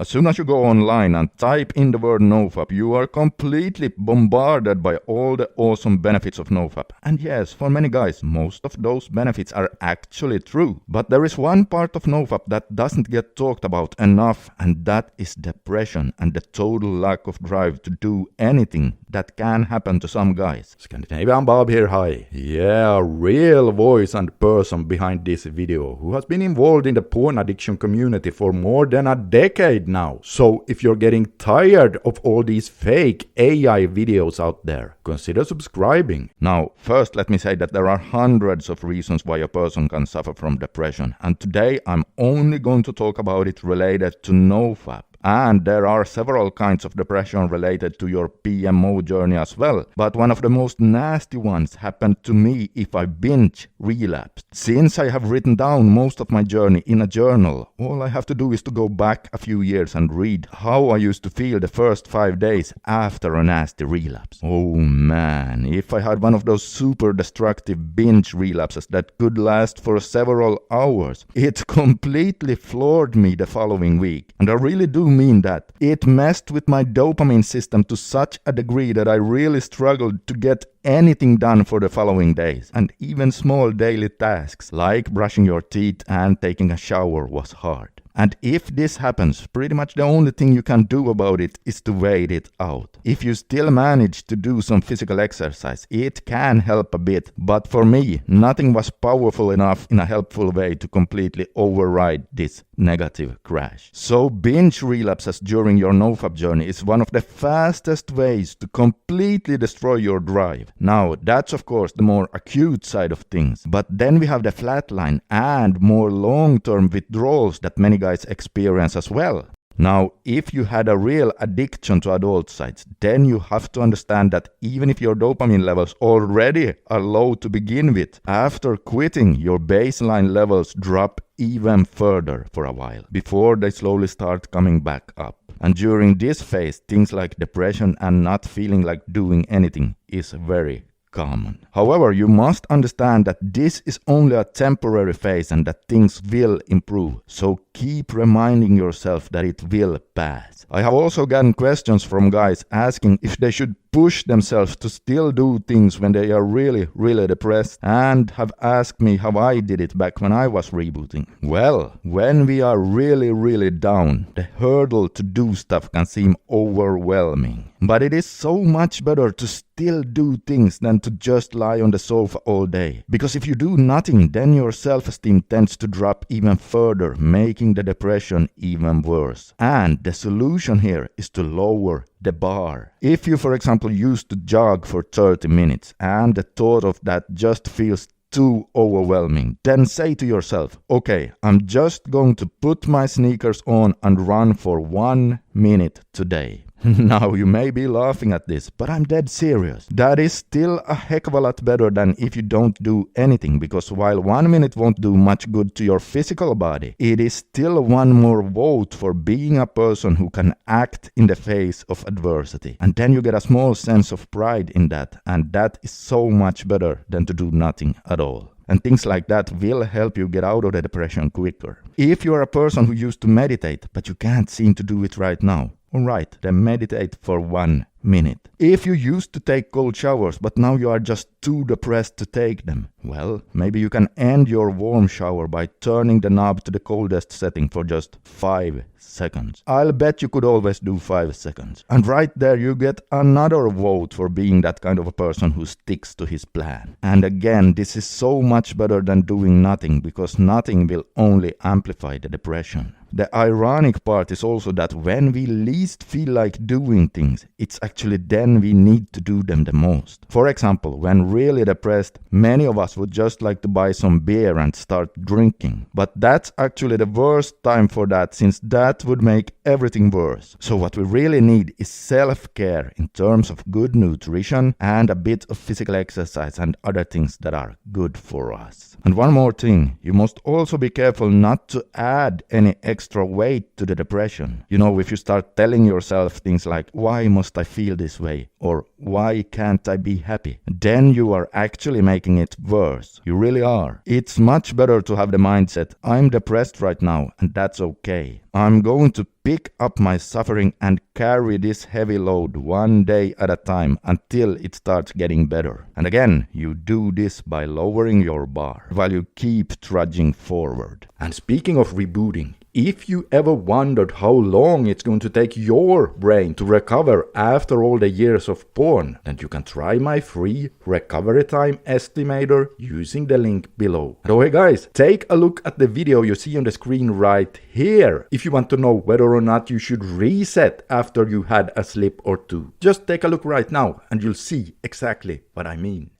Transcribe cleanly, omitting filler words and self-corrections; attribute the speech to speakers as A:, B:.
A: As soon as you go online and type in the word nofap, you are completely bombarded by all the awesome benefits of nofap. And yes, for many guys, most of those benefits are actually true. But there is one part of nofap that doesn't get talked about enough, and that is depression and the total lack of drive to do anything that can happen to some guys. Scandinavian Bob here, hi. Yeah, a real voice and person behind this video who has been involved in the porn addiction community for more than a decade now. So if you're getting tired of all these fake AI videos out there, consider subscribing. Now, first let me say that there are hundreds of reasons why a person can suffer from depression, and today I'm only going to talk about it related to nofap. And there are several kinds of depression related to your PMO journey as well. But one of the most nasty ones happened to me if I binge relapsed. Since I have written down most of my journey in a journal, all I have to do is to go back a few years and read how I used to feel the first 5 days after a nasty relapse. Oh man, if I had one of those super destructive binge relapses that could last for several hours, it completely floored me the following week. And I really do mean that. It messed with my dopamine system to such a degree that I really struggled to get anything done for the following days. And even small daily tasks like brushing your teeth and taking a shower was hard. And if this happens, pretty much the only thing you can do about it is to wait it out. If you still manage to do some physical exercise, it can help a bit. But for me, nothing was powerful enough in a helpful way to completely override this negative crash. So binge relapses during your nofap journey is one of the fastest ways to completely destroy your drive. Now, that's of course the more acute side of things. But then we have the flatline and more long-term withdrawals that many guys experience as well. Now, if you had a real addiction to adult sites, then you have to understand that even if your dopamine levels already are low to begin with, after quitting, your baseline levels drop even further for a while, before they slowly start coming back up. And during this phase, things like depression and not feeling like doing anything is very common. However, you must understand that this is only a temporary phase and that things will improve. So keep reminding yourself that it will pass. I have also gotten questions from guys asking if they should push themselves to still do things when they are really depressed, and have asked me how I did it back when I was rebooting. Well, when we are really down, the hurdle to do stuff can seem overwhelming. But it is so much better to still do things than to just lie on the sofa all day. Because if you do nothing, then your self-esteem tends to drop even further, making the depression even worse. And the solution here is to lower the bar. If you, for example, used to jog for 30 minutes and the thought of that just feels too overwhelming, then say to yourself, okay, I'm just going to put my sneakers on and run for 1 minute today. Now, you may be laughing at this, but I'm dead serious. That is still a heck of a lot better than if you don't do anything, because while 1 minute won't do much good to your physical body, it is still one more vote for being a person who can act in the face of adversity. And then you get a small sense of pride in that, and that is so much better than to do nothing at all. And things like that will help you get out of the depression quicker. If you are a person who used to meditate, but you can't seem to do it right now, alright, then meditate for 1 minute. If you used to take cold showers, but now you are just too depressed to take them, well, maybe you can end your warm shower by turning the knob to the coldest setting for just 5 seconds. I'll bet you could always do 5 seconds. And right there you get another vote for being that kind of a person who sticks to his plan. And again, this is so much better than doing nothing, because nothing will only amplify the depression. The ironic part is also that when we least feel like doing things, it's actually then we need to do them the most. For example, when really depressed, many of us would just like to buy some beer and start drinking. But that's actually the worst time for that, since that would make everything worse. So what we really need is self-care in terms of good nutrition and a bit of physical exercise and other things that are good for us. And one more thing, you must also be careful not to add any extra weight to the depression. You know, if you start telling yourself things like, why must I feel this way? Or why can't I be happy? Then you are actually making it worse. You really are. It's much better to have the mindset, I'm depressed right now and that's okay. I'm going to pick up my suffering and carry this heavy load one day at a time until it starts getting better. And again, you do this by lowering your bar while you keep trudging forward. And speaking of rebooting, if you ever wondered how long it's going to take your brain to recover after all the years of porn, then you can try my free recovery time estimator using the link below. And oh hey guys, take a look at the video you see on the screen right here if you want to know whether or not you should reset after you had a slip or two. Just take a look right now and you'll see exactly what I mean.